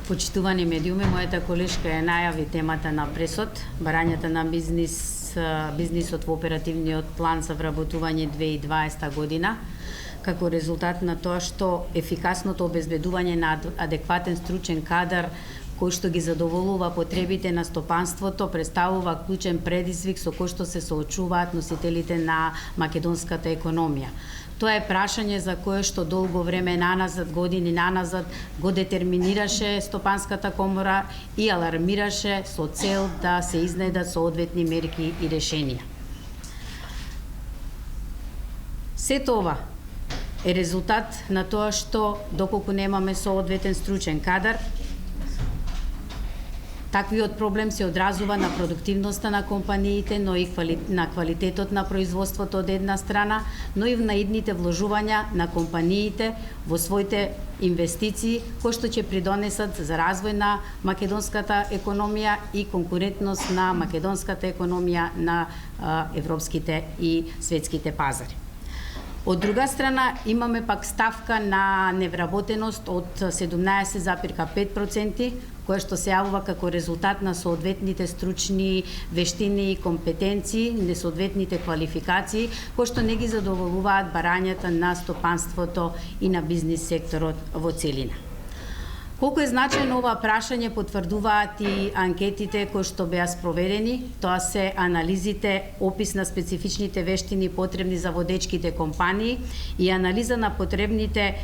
Почитувани медиуми, мојата колешка ја најави темата на пресод, барањата на бизнисот во оперативниот план за вработување 2020 година, како резултат на тоа што ефикасното обезбедување на адекватен стручен кадар кој што ги задоволува потребите на стопанството представува клучен предизвик со кој што се соочуваат носителите на македонската економија. Тоа е прашање за кое што долго време наназад, години наназад, го детерминираше Стопанската комора и алармираше со цел да се изнедат соодветни мерки и решенија. Сето ова е резултат на тоа што доколку немаме соодветен стручен кадар, таквиот проблем се одразува на продуктивноста на компаниите, но и на квалитетот на производството од една страна, но и на идните вложувања на компаниите во своите инвестиции, кои што ќе придонесат за развој на македонската економија и конкурентност на македонската економија на европските и светските пазари. Од друга страна, имаме пак ставка на невработеност од 17,5%, која што се јавува како резултат на соодветните стручни вештини и компетенции, несоодветните квалификации, кои што не ги задоволуваат барањата на стопанството и на бизнис секторот во целина. Колку е значајно ова прашање потврдуваат и анкетите кои што беа спроведени, тоа се анализите, опис на специфичните вештини потребни за водечките компании и анализа на потребните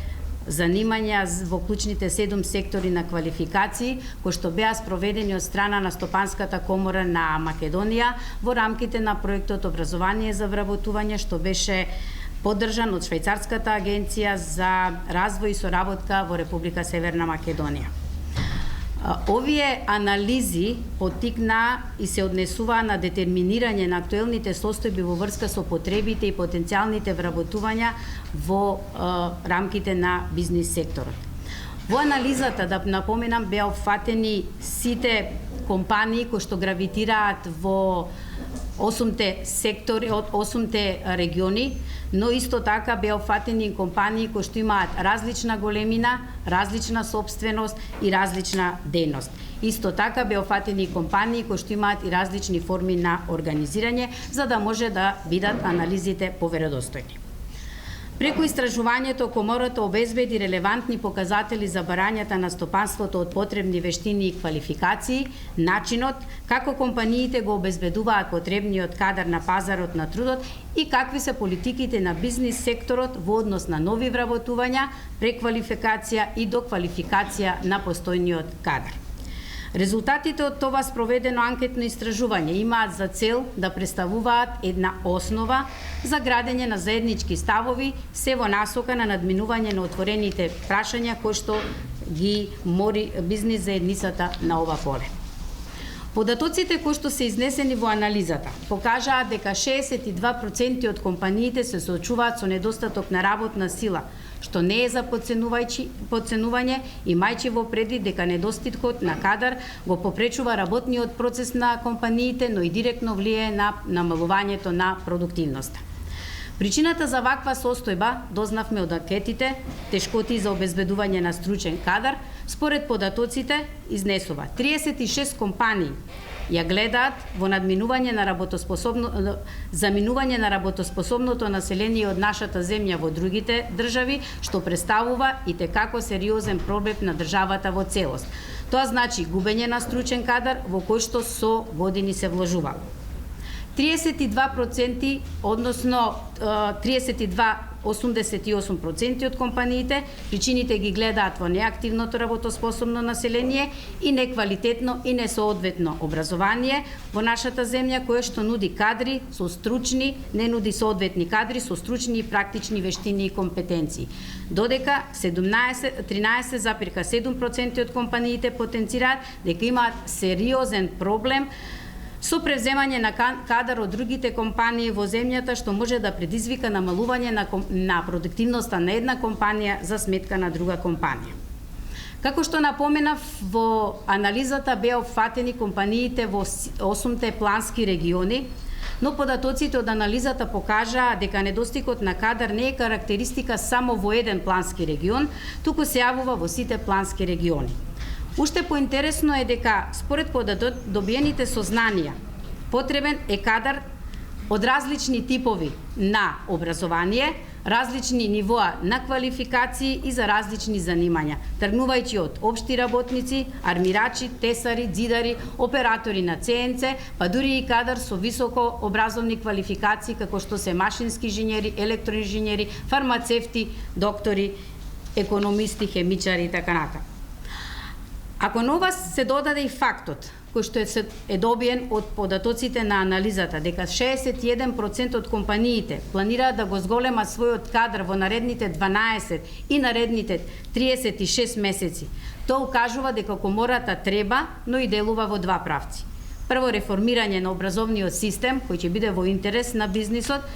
занимања во клучните 7 сектори на квалификации, кои што беа спроведени од страна на Стопанската комора на Македонија во рамките на проектот Образование за вработување, што беше поддржан од Швајцарската агенција за развој и соработка во Република Северна Македонија. Овие анализи поттикнаа и се однесуваа на детерминирање на актуелните состојби во врска со потребите и потенцијалните вработувања во рамките на бизнис секторот. Во анализата, да напоменам, беа опфатени сите компании кои што гравитираат во 8 сектори од 8 региони, но исто така беа опфатени компании кои што имаат различна големина, различна собственост и различна дејност. Исто така беа опфатени компании кои што имаат и различни форми на организирање, за да може да бидат анализите поверодостојни. Преку истражувањето, комората обезбеди релевантни показатели за барањата на стопанството од потребни вештини и квалификации, начинот како компаниите го обезбедуваат потребниот кадар на пазарот на трудот и какви се политиките на бизнис секторот во однос на нови вработувања, преквалификација и доквалификација на постојниот кадар. Резултатите од това спроведено анкетно истражување имаат за цел да представуваат една основа за градење на заеднички ставови, се во насока на надминување на отворените прашања кои што ги мори бизнис заедницата на ова поле. Податоците кои што се изнесени во анализата покажаат дека 62% од компаниите се соочуваат со недостаток на работна сила, што не е за подценување, имајќи во предвид дека недостаткот на кадар го попречува работниот процес на компаниите, но и директно влијае на намалувањето на продуктивноста. Причината за ваква состојба, дознавме од анкетите, тешкоти за обезбедување на стручен кадар, според податоците изнесува 36 компании ја гледаат во надминување на заминување на работоспособното население од нашата земја во другите држави, што представува и текако сериозен проблем на државата во целост. Тоа значи губење на стручен кадар во кој што со години се вложува. 32%, односно 88% од компаниите, причините ги гледаат во неактивното работоспособно население и неквалитетно и несоодветно образование во нашата земја, кое што нуди кадри со стручни, не нуди соодветни кадри со стручни и практични вештини и компетенции. Додека 13,7% од компаниите потенцираат дека имаат сериозен проблем со превземање на кадар од другите компании во земјата, што може да предизвика намалување на продуктивноста на една компанија за сметка на друга компанија. Како што напоменав, во анализата беа опфатени компаниите во 8 плански региони, но податоците од анализата покажаа дека недостигот на кадар не е карактеристика само во еден плански регион, туку се јавува во сите плански региони. Уште поинтересно е дека според добиените сознанија потребен е кадар од различни типови на образование, различни нивоа на квалификации и за различни занимања, тргнувајќи од општи работници, армирачи, тесари, ѕидари, оператори на ЦНЦ, па дури и кадар со високо образовни квалификации како што се машински инженери, електроинженери, фармацевти, доктори, економисти, хемичари и така натаму. Ако на ова се додаде и фактот кој што е добиен од податоците на анализата, дека 61% од компаниите планираат да го зголемат својот кадар во наредните 12 и наредните 36 месеци, тоа укажува дека комората треба, но и делува во два правци. Прво, реформирање на образовниот систем, кој ќе биде во интерес на бизнисот,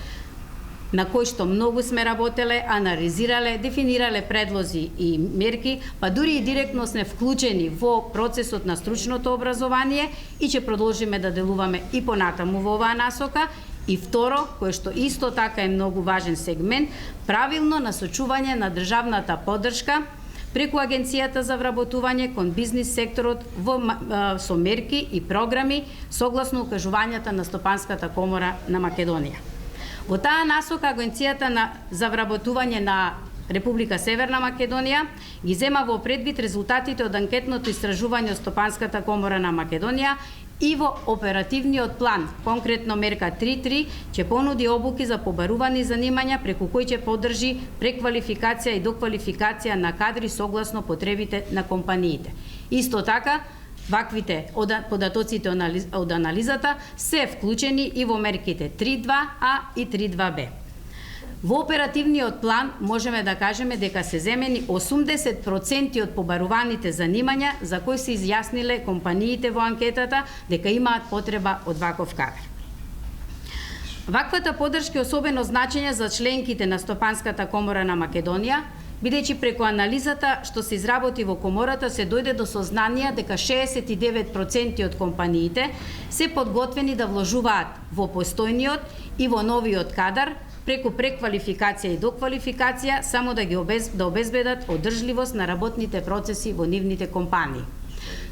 на кој што многу сме работеле, анализирале, дефинирале предлози и мерки, па дури и директно сме вклучени во процесот на стручното образование и ќе продолжиме да делуваме и понатаму во оваа насока. И второ, кое што исто така е многу важен сегмент, правилно насочување на државната поддршка преку Агенцијата за вработување кон бизнис секторот со мерки и програми согласно укажувањата на Стопанската комора на Македонија. Во таа насока Агенцијата за вработување на Република Северна Македонија ги зема во предвид резултатите од анкетното истражување од Стопанската комора на Македонија и во оперативниот план, конкретно мерка 3.3, ќе понуди обуки за побарувани занимања преку кои ќе поддржи преквалификација и доквалификација на кадри согласно потребите на компаниите. Исто така, ваквите податоците од анализата се вклучени и во мерките 3.2а и 3.2б. Во оперативниот план можеме да кажеме дека се земени 80% од побаруваните занимања за кои се изјасниле компаниите во анкетата дека имаат потреба од ваков кадар. Ваквата поддршка е особено значење за членките на Стопанската комора на Македонија, бидејќи преку анализата што се изработи во комората се дојде до сознание дека 69% од компаниите се подготвени да вложуваат во постојниот и во новиот кадар преку преквалификација и доквалификација само да обезбедат одржливост на работните процеси во нивните компании.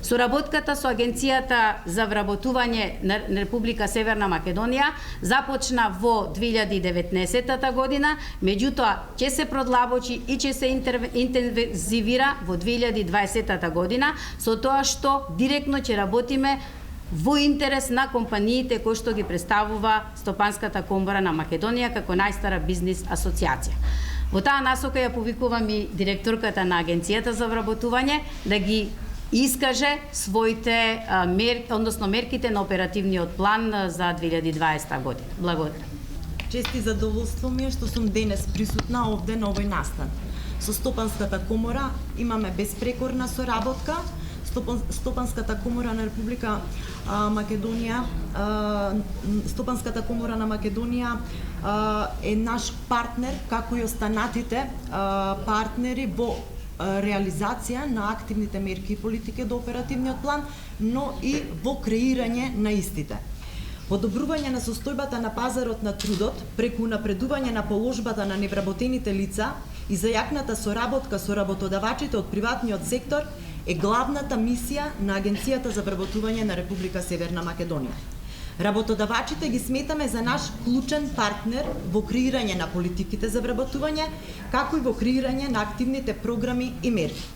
Соработката со Агенцијата за вработување на Република Северна Македонија започна во 2019 година, меѓутоа ќе се продлабочи и ќе се интензивира во 2020 година, со тоа што директно ќе работиме во интерес на компаниите кои што ги представува Стопанската комора на Македонија како најстара бизнис асоциација. Во таа насока ја повикувам и директорката на Агенцијата за вработување да ги искаже своите мерките на оперативниот план за 2020 година. Благодарам. Чест и задоволство ми е што сум денес присутна овде на овој настан. Со Стопанската комора имаме безпрекорна соработка. Стопанската комора на Република Македонија, Стопанската комора на Македонија е наш партнер, како и останатите партнери во реализација на активните мерки и политики до оперативниот план, но и во креирање на истите. Подобрување на состојбата на пазарот на трудот преку напредување на положбата на невработените лица и зајакната соработка со работодавачите од приватниот сектор е главната мисија на Агенцијата за вработување на Република Северна Македонија. Работодавачите ги сметаме за наш клучен партнер во креирање на политиките за вработување, како и во креирање на активните програми и мерки.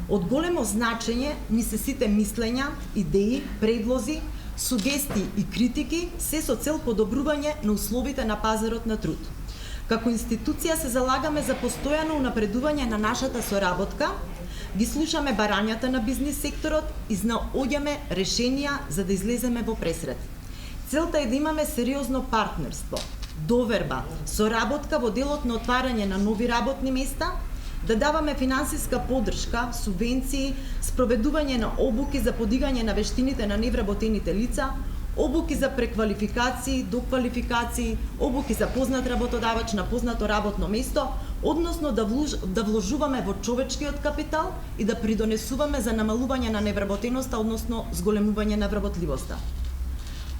Од големо значење ни се сите мислења, идеи, предлози, сугестии и критики се со цел подобрување на условите на пазарот на труд. Како институција се залагаме за постојано унапредување на нашата соработка, ги слушаме барањата на бизнис секторот и наоѓаме решенија за да излеземе во пресред. Целта е да имаме сериозно партнерство, доверба, соработка во делот на отварање на нови работни места, да даваме финансиска поддршка, субвенции, спроведување на обуки за подигање на вештините на невработените лица, обуки за преквалификации, доквалификации, обуки за познат работодавач на познато работно место, односно да вложуваме во човечкиот капитал и да придонесуваме за намалување на невработеноста, односно зголемување на вработливоста.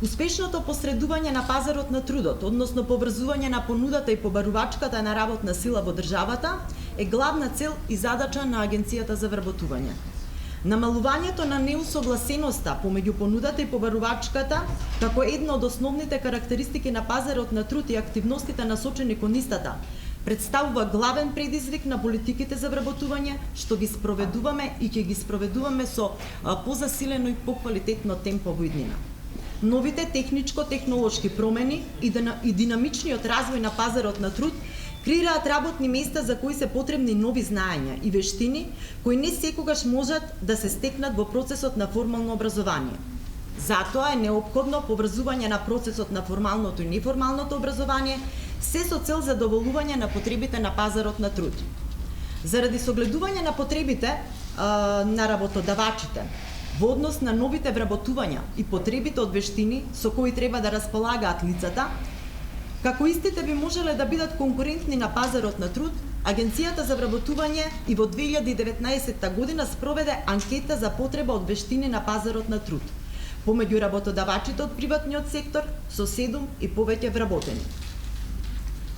Успешното посредување на пазарот на трудот, односно поврзување на понудата и побарувачката на работна сила во државата, е главна цел и задача на Агенцијата за вработување. Намалувањето на неусогласеноста помеѓу понудата и побарувачката како една од основните карактеристики на пазарот на труд и активностите насочени кон истата представува главен предизвик на политиките за вработување, што ги спроведуваме и ќе ги спроведуваме со позасилено и поквалитетно темпо во иднина. Новите техничко-технолошки промени и динамичниот развој на пазарот на труд креираат работни места за кои се потребни нови знаења и вештини кои не секогаш можат да се стекнат во процесот на формално образование. Затоа е неопходно поврзување на процесот на формалното и неформалното образование, се со цел задоволување на потребите на пазарот на труд. Заради согледување на потребите на работодавачите во однос на новите вработувања и потребите од вештини со кои треба да располагаат лицата, како истите би можеле да бидат конкурентни на пазарот на труд, Агенцијата за вработување и во 2019 година спроведе анкета за потреба од вештини на пазарот на труд помеѓу работодавачите од приватниот сектор со 7 и повеќе вработени.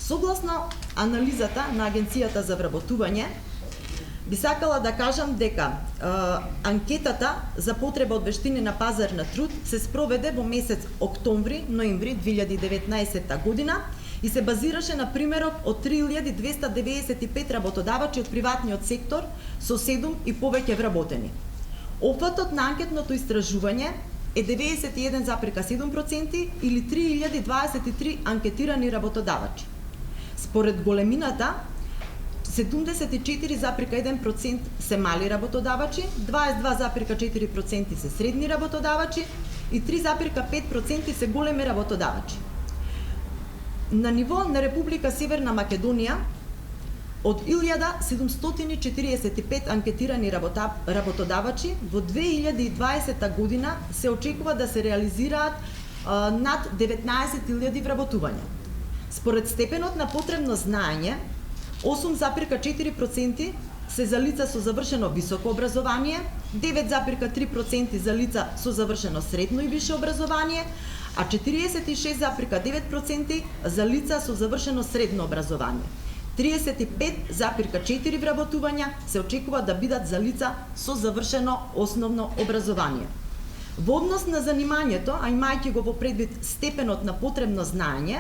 Согласно анализата на Агенцијата за вработување, би сакала да кажам дека анкетата за потреба од вештини на пазар на труд се спроведе во месец октомври-ноември 2019 година и се базираше на примерот од 3295 работодавачи од приватниот сектор со 7 и повеќе вработени. Опфатот на анкетното истражување е 91,7% или 3023 анкетирани работодавачи. Според големината, 74,1% се мали работодавачи, 22,4% се средни работодавачи и 3,5% се големи работодавачи. На ниво на Република Северна Македонија, од 1745 анкетирани работодавачи, во 2020 година се очекува да се реализираат над 19.000 вработувања. Според степенот на потребно знаење, 8,4% се за лица со завршено високо образование, 9,3% за лица со завршено средно и висше образование, а 46,9% за лица со завршено средно образование. 35,4 вработувања се очекува да бидат за лица со завршено основно образование. Во однос на занимањето, а имајќи го во предвид степенот на потребно знаење,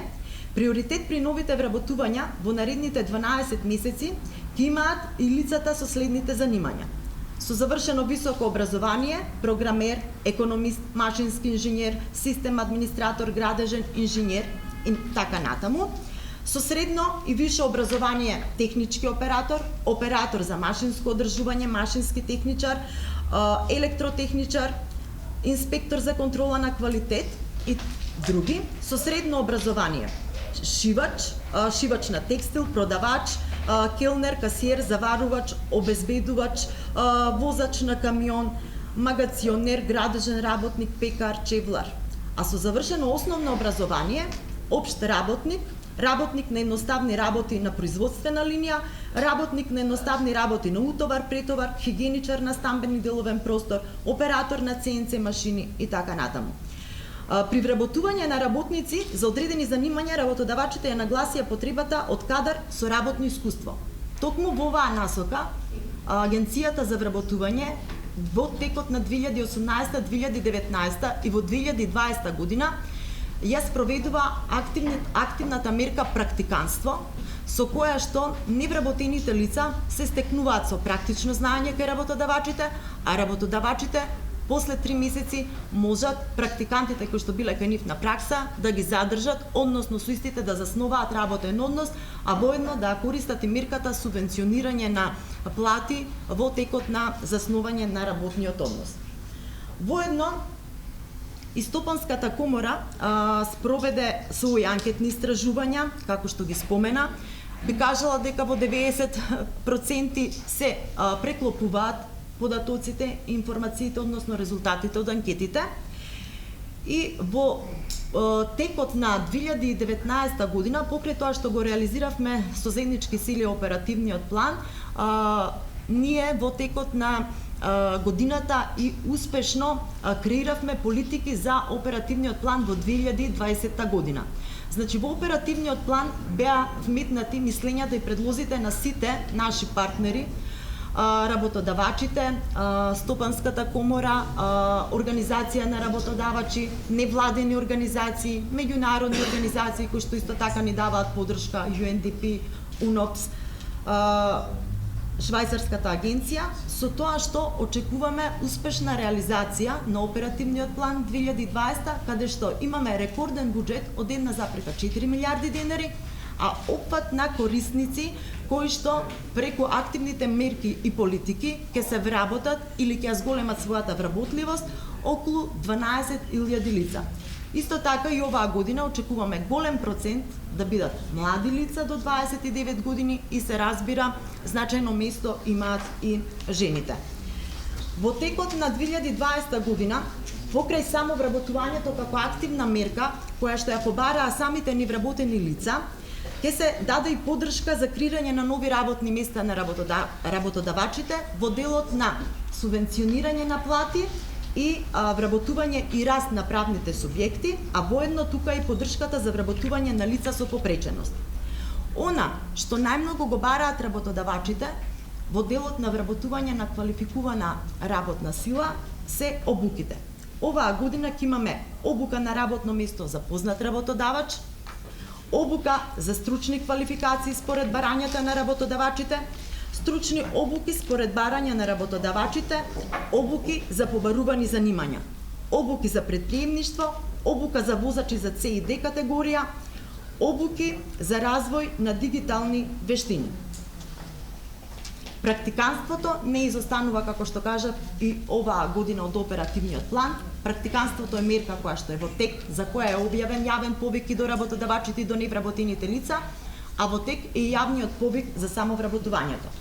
приоритет при новите вработувања во наредните 12 месеци ќе имаат и лицата со следните занимања: со завршено високо образование, програмер, економист, машински инженер, систем администратор, градежен инженер и така натаму; со средно и висше образование, технички оператор, оператор за машинско одржување, машински техничар, електротехничар, инспектор за контрола на квалитет и други; со средно образование, шивач, шивач на текстил, продавач, келнер, касиер, заварувач, обезбедувач, возач на камион, магационер, градежен работник, пекар, чевлар. А со завршено основно образование, општ работник, работник на едноставни работи на производствена линија, работник на едноставни работи на утовар, претовар, хигиеничар на стамбен и деловен простор, оператор на CNC машини и така натаму. При вработување на работници за одредени занимања, работодавачите ја нагласија потребата од кадар со работно искуство. Токму во оваа насока, Агенцијата за вработување во текот на 2018-2019 и во 2020 година ја спроведува активната мерка практиканство, со која што невработените лица се стекнуваат со практично знаење кај работодавачите, а работодавачите после 3 месеци можат практикантите кои што биле кај нив на пракса да ги задржат, односно со истите да засноваат работен однос, а воедно да користат и мерката субвенционирање на плати во текот на заснување на работниот однос. Воедно, Истопанската комора спроведе своји анкетни истражувања, како што ги спомена. Би кажала дека во 90% се преклопуваат податоците, информациите, односно резултатите од анкетите. И во текот на 2019 година, покрај тоа што го реализиравме со заеднички сили оперативниот план, ние во текот на годината и успешно креиравме политики за оперативниот план во 2020 година. Значи, во оперативниот план беа вметнати мислењата и предлозите на сите наши партнери работодавачите, Стопанската комора, Организација на работодавачи, невладени организации, меѓународни организации кои што исто така ни даваат поддршка, UNDP, UNOPS, Швајцарската агенција, со тоа што очекуваме успешна реализација на оперативниот план 2020, каде што имаме рекорден буџет од 1,4 милиарди денари, а опфат на корисници кои што преку активните мерки и политики ќе се вработат или ќе ја зголемат својата вработливост околу 12.000 лица. Исто така и оваа година очекуваме голем процент да бидат млади лица до 29 години и се разбира значајно место имаат и жените. Во текот на 2020 година, покрај само вработувањето како активна мерка, која што ја побараа самите ни вработени лица, ќе се даде и поддршка за креирање на нови работни места на работодавачите во делот на субвенционирање на плати и вработување и раст на правните субјекти, а воедно тука и поддршката за вработување на лица со попреченост. Она што најмногу го бараат работодавачите во делот на вработување на квалификувана работна сила се обуките. Оваа година ќе имаме обука на работно место за познат работодавач, обука за стручни квалификации според барањата на работодавачите, стручни обуки според барања на работодавачите, обуки за побарувани занимања, обуки за предприемништво, обука за возачи за С и Д категорија, обуки за развој на дигитални вештини. Практиканството не изостанува, како што кажав, и оваа година од оперативниот план. Практиканството е мерка која што е во тек, за која е објавен јавен повик и до работодавачите и до невработените лица, а во тек е јавниот повик за самовработувањето.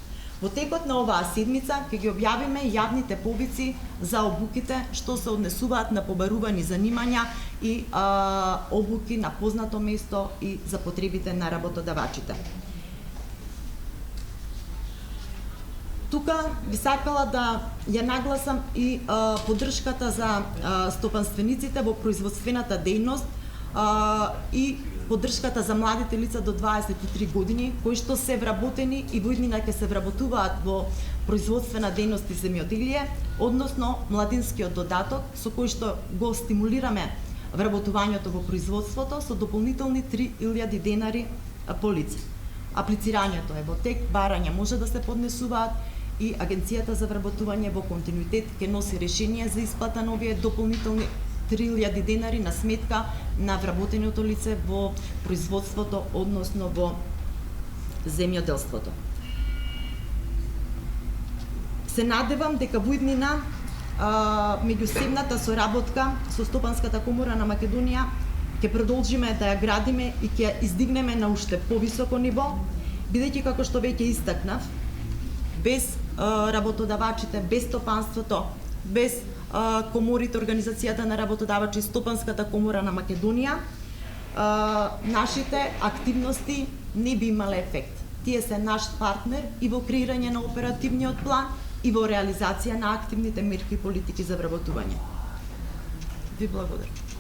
Во текот на оваа седмица ќе ги објавиме јавните повици за обуките што се однесуваат на побарувани занимања и обуки на познато место и за потребите на работодавачите. Тука би сакала да ја нагласам и поддршката за стопанствениците во производствената дејност и поддршката за младите лица до 23 години, кои што се вработени и во иднина ќе се вработуваат во производствена дејност и земјоделие, односно младинскиот додаток со кој што го стимулираме вработувањето во производството со дополнителни 3.000 денари по лице. Аплицирањето е во тек, барања може да се поднесуваат и Агенцијата за вработување во континуитет ќе носи решение за исплата на овие дополнителни 3.000 денари на сметка на вработеното лице во производството, односно во земјоделството. Се надевам дека во иднина меѓусебната соработка со Стопанската комора на Македонија ќе продолжиме да ја градиме и ќе ја издигнеме на уште повисоко ниво, бидејќи како што веќе истакнав, без работодавачите, без стопанството, без коморите, Организацијата на работодавачи, Стопанската комора на Македонија, нашите активности не би имале ефект. Тие се наш партнер и во креирање на оперативниот план и во реализација на активните мерки и политики за вработување. Ви благодарам.